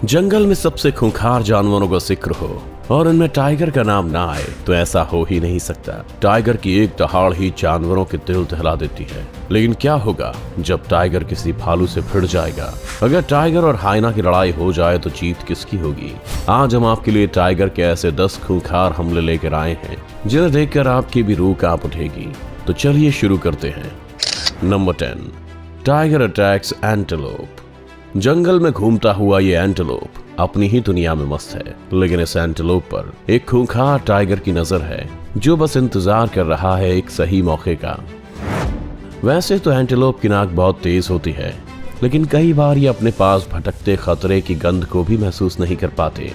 जंगल में सबसे खूंखार जानवरों का जिक्र हो और उनमें टाइगर का नाम ना आए तो ऐसा हो ही नहीं सकता। टाइगर की एक दहाड़ ही जानवरों के दिल दहला देती है। लेकिन क्या होगा जब टाइगर किसी भालू से भिड़ जाएगा? अगर टाइगर और हाइना की लड़ाई हो जाए तो जीत किसकी होगी? आज हम आपके लिए टाइगर के ऐसे 10 खूंखार हमले लेकर आए हैं जिन्हें देखकर आपकी भी रूह कांप उठेगी। तो चलिए शुरू करते हैं। Number 10, tiger attacks antelope. जंगल में घूमता हुआ ये एंटेलोप अपनी ही दुनिया में मस्त है, लेकिन इस एंटेलोप पर एक खूंखार टाइगर की नजर है जो बस इंतजार कर रहा है एक सही मौके का। वैसे तो एंटेलोप की नाक बहुत तेज होती है, लेकिन कई बार ये अपने पास भटकते खतरे की गंध को भी महसूस नहीं कर पाते,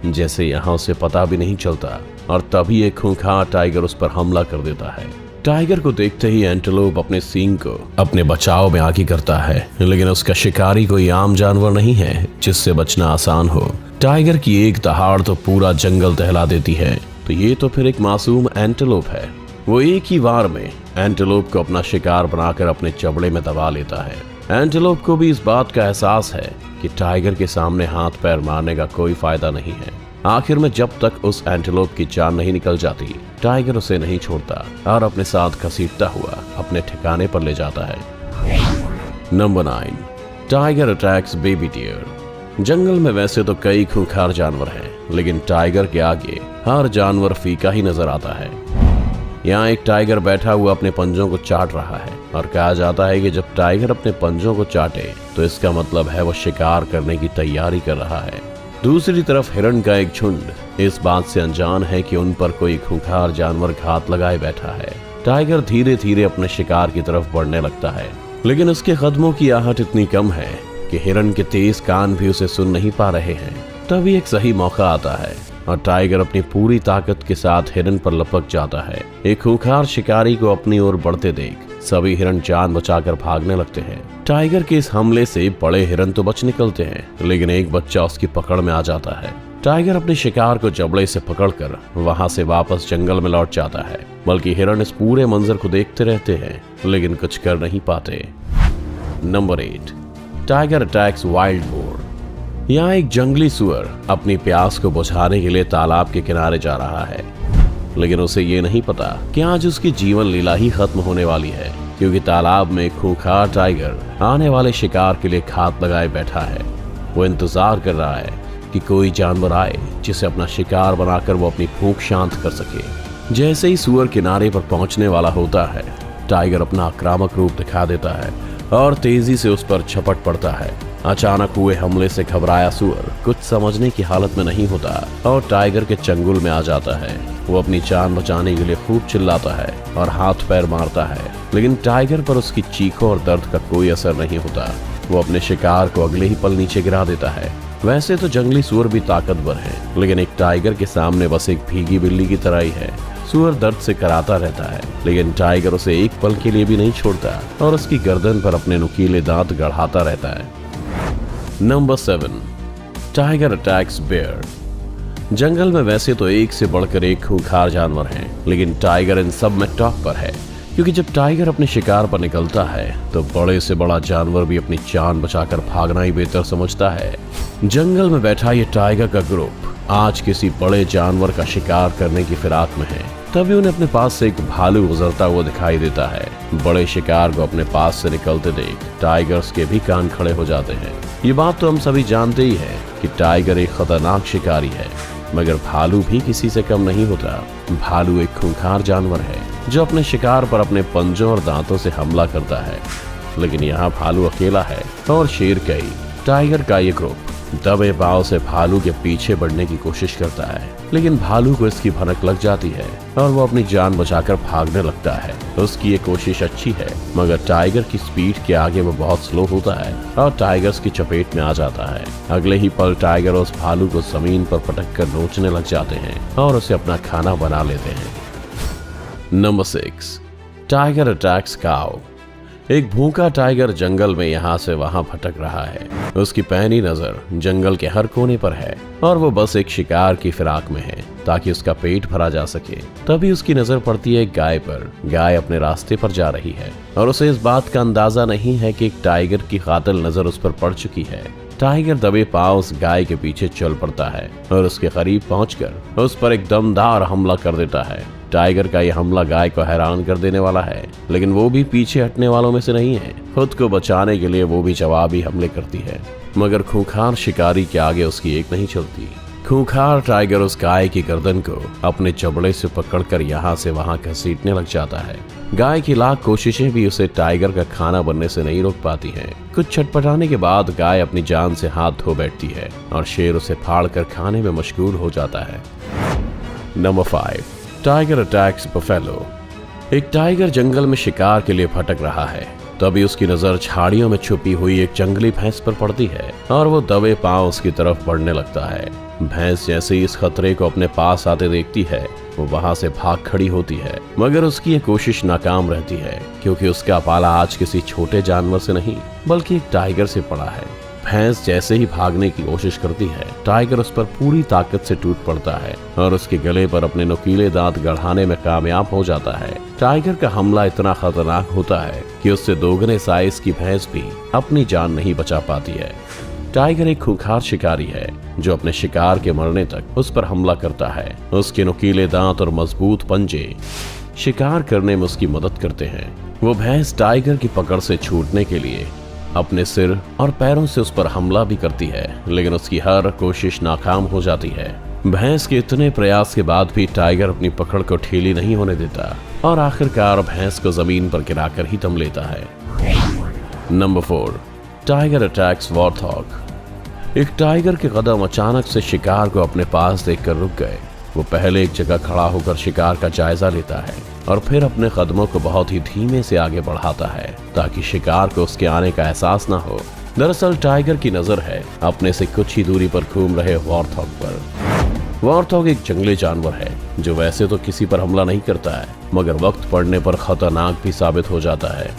जैसे यहाँ उसे पता भी नहीं चलता और तभी एक खूंखार टाइगर उस पर हमला कर देता है। टाइगर को देखते ही एंटेलोप अपने सींग को अपने बचाव में आगे करता है, लेकिन उसका शिकारी कोई आम जानवर नहीं है जिससे बचना आसान हो। टाइगर की एक दहाड़ तो पूरा जंगल दहला देती है, तो ये तो फिर एक मासूम एंटेलोप है। वो एक ही वार में एंटेलोप को अपना शिकार बनाकर अपने चबड़े में दबा लेता है। एंटेलोप को भी इस बात का एहसास है कि टाइगर के सामने हाथ पैर मारने का कोई फायदा नहीं है। आखिर में जब तक उस एंटेलोप की जान नहीं निकल जाती, टाइगर उसे नहीं छोड़ता और अपने साथ घसीटता हुआ अपने ठिकाने पर ले जाता है। Number 9, tiger attacks baby deer. जंगल में वैसे तो कई खूंखार जानवर हैं, लेकिन टाइगर के आगे हर जानवर फीका ही नजर आता है। यहाँ एक टाइगर बैठा हुआ अपने पंजों को चाट रहा है और कहा जाता है कि जब टाइगर अपने पंजों को चाटे तो इसका मतलब है वो शिकार करने की तैयारी कर रहा है। दूसरी तरफ हिरण का एक झुंड इस बात से अनजान है कि उन पर कोई खूंखार जानवर घात लगाए बैठा है। टाइगर धीरे धीरे अपने शिकार की तरफ बढ़ने लगता है, लेकिन उसके कदमों की आहट इतनी कम है कि हिरण के तेज कान भी उसे सुन नहीं पा रहे हैं। तभी एक सही मौका आता है और टाइगर अपनी पूरी ताकत के साथ हिरण पर लपक जाता है। एक खूंखार शिकारी को अपनी ओर बढ़ते देख सभी हिरण जान बचाकर भागने लगते हैं। टाइगर के इस हमले से बड़े हिरण तो बच निकलते हैं, लेकिन एक बच्चा उसकी पकड़ में आ जाता है। टाइगर अपने शिकार को जबड़े से पकड़कर वहां से वापस जंगल में लौट जाता है, बल्कि हिरण इस पूरे मंजर को देखते रहते हैं लेकिन कुछ कर नहीं पाते। Number 8, tiger attacks wild boar. यहाँ एक जंगली सुअर अपनी प्यास को बुझाने के लिए तालाब के किनारे जा रहा है, लेकिन उसे ये नहीं पता कि आज उसकी जीवन लीला ही खत्म होने वाली है, क्योंकि तालाब में खूंखार टाइगर आने वाले शिकार के लिए घात लगाए बैठा है। वो इंतजार कर रहा है कि कोई जानवर आए जिसे अपना शिकार बनाकर वो अपनी भूख शांत कर सके। जैसे ही सुअर किनारे पर पहुंचने वाला होता है, टाइगर अपना आक्रामक रूप दिखा देता है और तेजी से उस पर झपट पड़ता है। अचानक हुए हमले से घबराया सुअर कुछ समझने की हालत में नहीं होता और टाइगर के चंगुल में आ जाता है। वो अपनी जान बचाने के लिए खूब चिल्लाता है और हाथ पैर मारता है, लेकिन टाइगर पर उसकी चीखों और दर्द का कोई असर नहीं होता। वो अपने शिकार को अगले ही पल नीचे गिरा देता है। वैसे तो जंगली सुअर भी ताकतवर है, लेकिन एक टाइगर के सामने बस एक भीगी बिल्ली की तरह ही है। सुअर दर्द से कराता रहता है, लेकिन टाइगर उसे एक पल के लिए भी नहीं छोड़ता और उसकी गर्दन पर अपने नुकीले दांत गड़ाता रहता है। Number 7, tiger attacks bear. जंगल में वैसे तो एक से बढ़कर एक खूंखार जानवर हैं, लेकिन टाइगर इन सब में टॉप पर है, क्योंकि जब टाइगर अपने शिकार पर निकलता है तो बड़े से बड़ा जानवर भी अपनी जान बचाकर भागना ही बेहतर समझता है। जंगल में बैठा ये टाइगर का ग्रुप आज किसी बड़े जानवर का शिकार करने की फिराक में है। तभी उन्हें अपने पास से एक भालू गुजरता हुआ दिखाई देता है। बड़े शिकार को अपने पास से निकलते देख टाइगर्स के भी कान खड़े हो जाते हैं। ये बात तो हम सभी जानते ही हैं कि टाइगर एक खतरनाक शिकारी है, मगर भालू भी किसी से कम नहीं होता। भालू एक खूंखार जानवर है जो अपने शिकार पर अपने पंजों और दांतों से हमला करता है, लेकिन यहाँ भालू अकेला है और शेर कई। टाइगर का ये ग्रुप दबे पांव से भालू के पीछे बढ़ने की कोशिश करता है, लेकिन भालू को इसकी भनक लग जाती है और वो अपनी जान बचाकर भागने लगता है। उसकी ये कोशिश अच्छी है, मगर टाइगर की स्पीड के आगे वो बहुत स्लो होता है और टाइगर्स की चपेट में आ जाता है। अगले ही पल टाइगर उस भालू को जमीन पर पटक कर नोचने लग जाते हैं और उसे अपना खाना बना लेते हैं। नंबर 6, टाइगर अटैक्स काऊ। एक भूखा टाइगर जंगल में यहाँ से वहाँ भटक रहा है। उसकी पैनी नजर जंगल के हर कोने पर है और वो बस एक शिकार की फिराक में है ताकि उसका पेट भरा जा सके। तभी उसकी नजर पड़ती है एक गाय पर। गाय अपने रास्ते पर जा रही है और उसे इस बात का अंदाजा नहीं है कि एक टाइगर की कातिल नजर उस पर पड़ चुकी है। टाइगर दबे पांव उस गाय के पीछे चल पड़ता है और उसके करीब पहुंचकर उस पर एक दमदार हमला कर देता है। टाइगर का यह हमला गाय को हैरान कर देने वाला है, लेकिन वो भी पीछे हटने वालों में से नहीं है। खुद को बचाने के लिए वो भी जवाबी हमले करती है, मगर खूंखार शिकारी के आगे उसकी एक नहीं चलती। खूंखार टाइगर उस गाय की गर्दन को अपने चबड़े से पकड़कर यहाँ से वहाँ घसीटने लग जाता है। गाय की लाख कोशिशें भी उसे टाइगर का खाना बनने से नहीं रोक पाती हैं। कुछ छटपटाने के बाद गाय अपनी जान से हाथ धो बैठती है और शेर उसे फाड़कर खाने में मशगूल हो जाता है। Number 5, tiger attacks buffalo. एक टाइगर जंगल में शिकार के लिए भटक रहा है। तभी उसकी नजर झाड़ियों में छुपी हुई एक जंगली भैंस पर पड़ती है और वो दबे पांव उसकी तरफ बढ़ने लगता है। भैंस जैसे ही इस खतरे को अपने पास आते देखती है, वो वहां से भाग खड़ी होती है, मगर उसकी ये कोशिश नाकाम रहती है, क्योंकि उसका पाला आज किसी छोटे जानवर से नहीं बल्कि एक टाइगर से पड़ा है। भैंस जैसे ही भागने की कोशिश करती है, टाइगर उस पर पूरी ताकत से टूट पड़ता है और उसके गले पर अपने नुकीले दांत गड़ाने में कामयाब हो जाता है। टाइगर का हमला इतना खतरनाक होता है कि उससे दोगुने साइज की भैंस भी अपनी जान नहीं बचा पाती है। टाइगर एक खूंखार शिकारी है जो अपने शिकार के मरने तक उस पर हमला करता है। उसके नुकीले दांत और मजबूत पंजे शिकार करने में उसकी मदद करते हैं। वो भैंस टाइगर की पकड़ से छूटने के लिए अपने सिर और पैरों से उस पर हमला भी करती है, लेकिन उसकी हर कोशिश नाकाम हो जाती है। भैंस के इतने प्रयास के बाद भी टाइगर अपनी पकड़ को ढीली नहीं होने देता और आखिरकार भैंस को जमीन पर गिराकर ही दम लेता है। Number 4, tiger attacks warthog. एक टाइगर के कदम अचानक से शिकार को अपने पास देखकर रुक गए। वो पहले एक जगह खड़ा होकर शिकार का जायजा लेता है और फिर अपने कदमों को बहुत ही धीमे से आगे बढ़ाता है ताकि शिकार को उसके आने का एहसास ना हो। दरअसल टाइगर की नजर है अपने से कुछ ही दूरी पर घूम रहे वॉर्थॉग पर। वॉर्थॉग एक जंगली जानवर है जो वैसे तो किसी पर हमला नहीं करता है, मगर वक्त पड़ने पर खतरनाक भी साबित हो जाता है।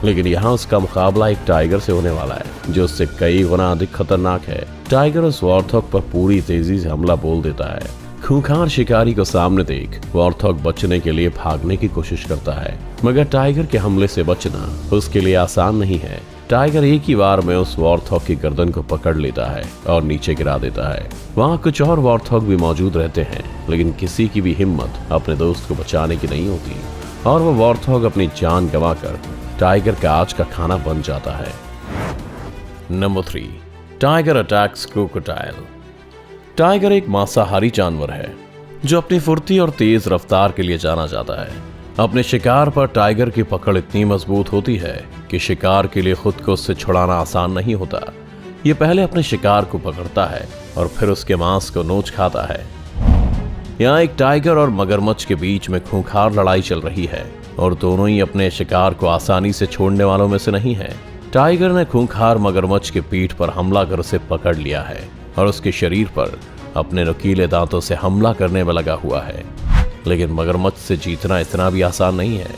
लेकिन यहाँ उसका मुकाबला एक टाइगर से होने वाला है जो उससे कई गुना अधिक खतरनाक है। टाइगर उस वॉर्थॉग पर पूरी तेजी से हमला बोल देता है। खूंखार शिकारी को सामने देख वॉर्थॉग बचने के लिए भागने की कोशिश करता है, मगर टाइगर के हमले से बचना उसके लिए आसान नहीं है। टाइगर एक ही बार में उस वॉर्थॉग की गर्दन को पकड़ लेता है और नीचे गिरा देता है। वहाँ कुछ और वॉर्थॉग भी मौजूद रहते हैं, लेकिन किसी की भी हिम्मत अपने दोस्त को बचाने की नहीं होती और वो वॉर्थॉग अपनी जान गंवाकर टाइगर का आज का खाना बन जाता है। Number 3, tiger attacks crocodile. Tiger एक मांसाहारी जानवर है जो अपनी फुर्ती और तेज रफ्तार के लिए जाना जाता है। अपने शिकार पर टाइगर की पकड़ इतनी मजबूत होती है कि शिकार के लिए खुद को उससे छुड़ाना आसान नहीं होता। ये पहले अपने शिकार को पकड़ता है और फिर उसके मांस को नोच खाता है। यहाँ एक टाइगर और मगरमच्छ के बीच में खूंखार लड़ाई चल रही है और दोनों ही अपने शिकार को आसानी से छोड़ने वालों में से नहीं है। टाइगर ने खूंखार मगरमच्छ के पीठ पर हमला कर उसे पकड़ लिया है और उसके शरीर पर अपने नुकीले दांतों से हमला करने में लगा हुआ है। लेकिन मगरमच्छ से जीतना इतना भी आसान नहीं है,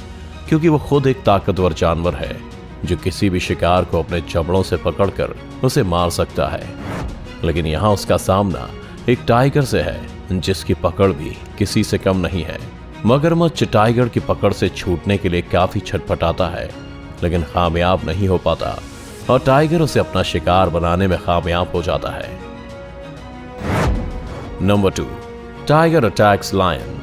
क्योंकि वो खुद एक ताकतवर जानवर है जो किसी भी शिकार को अपने जबड़ों से पकड़कर उसे मार सकता है। लेकिन यहाँ उसका सामना एक टाइगर से है जिसकी पकड़ भी किसी से कम नहीं है। मगरमच्छ टाइगर की पकड़ से छूटने के लिए काफी छटपटाता है, लेकिन कामयाब नहीं हो पाता और टाइगर उसे अपना शिकार बनाने में कामयाब हो जाता है। Number 2, tiger attacks lion.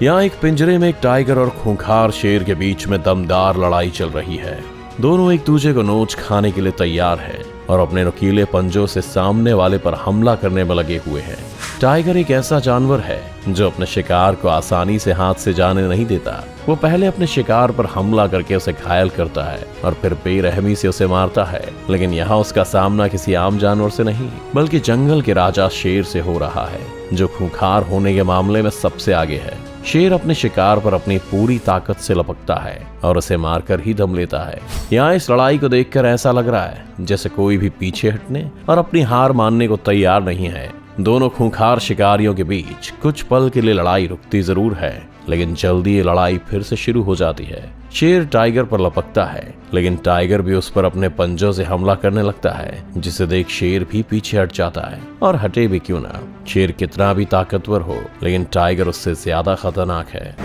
यहाँ एक पिंजरे में एक टाइगर और खूंखार शेर के बीच में दमदार लड़ाई चल रही है। दोनों एक दूसरे को नोच खाने के लिए तैयार हैं और अपने नुकीले पंजों से सामने वाले पर हमला करने में लगे हुए हैं। टाइगर एक ऐसा जानवर है जो अपने शिकार को आसानी से हाथ से जाने नहीं देता। वो पहले अपने शिकार पर हमला करके उसे घायल करता है और फिर बेरहमी से उसे मारता है। लेकिन यहाँ उसका सामना किसी आम जानवर से नहीं बल्कि जंगल के राजा शेर से हो रहा है, जो खूंखार होने के मामले में सबसे आगे है। शेर अपने शिकार पर अपनी पूरी ताकत से लपकता है और उसे मारकर ही दम लेता है। यहाँ इस लड़ाई को देखकर ऐसा लग रहा है जैसे कोई भी पीछे हटने और अपनी हार मानने को तैयार नहीं है। दोनों खूंखार शिकारियों के बीच कुछ पल के लिए लड़ाई रुकती जरूर है, लेकिन जल्दी ये लड़ाई फिर से शुरू हो जाती है। शेर टाइगर पर लपकता है, लेकिन टाइगर भी उस पर अपने पंजों से हमला करने लगता है, जिसे देख शेर भी पीछे हट जाता है। और हटे भी क्यों ना, शेर कितना भी ताकतवर हो, लेकिन टाइगर उससे ज्यादा खतरनाक है।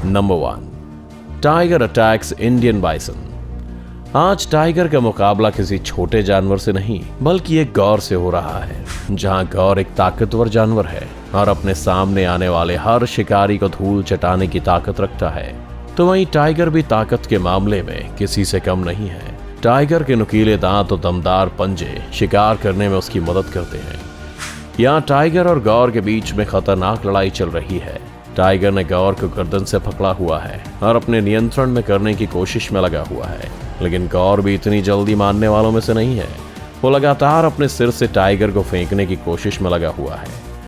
Number 1, tiger attacks Indian bison. आज टाइगर का मुकाबला किसी छोटे जानवर से नहीं बल्कि एक गौर से हो रहा है, जहां गौर एक ताकतवर जानवर है और अपने सामने आने वाले हर शिकारी को धूल चटाने की ताकत रखता है। तो वहीं टाइगर भी ताकत के मामले में किसी से कम नहीं है। टाइगर के नुकीले दांत और दमदार पंजे शिकार करने में उसकी मदद करते हैं। यहाँ टाइगर और गौर के बीच में खतरनाक लड़ाई चल रही है। टाइगर ने गौर को गर्दन से पकड़ा हुआ है और अपने नियंत्रण में करने की कोशिश में लगा हुआ है, लेकिन गौर भी इतनी जल्दी मानने वालों में से नहीं है। वो लगातार अपने सिर से टाइगर को फेंकने की कोशिश में लगा हुआ है।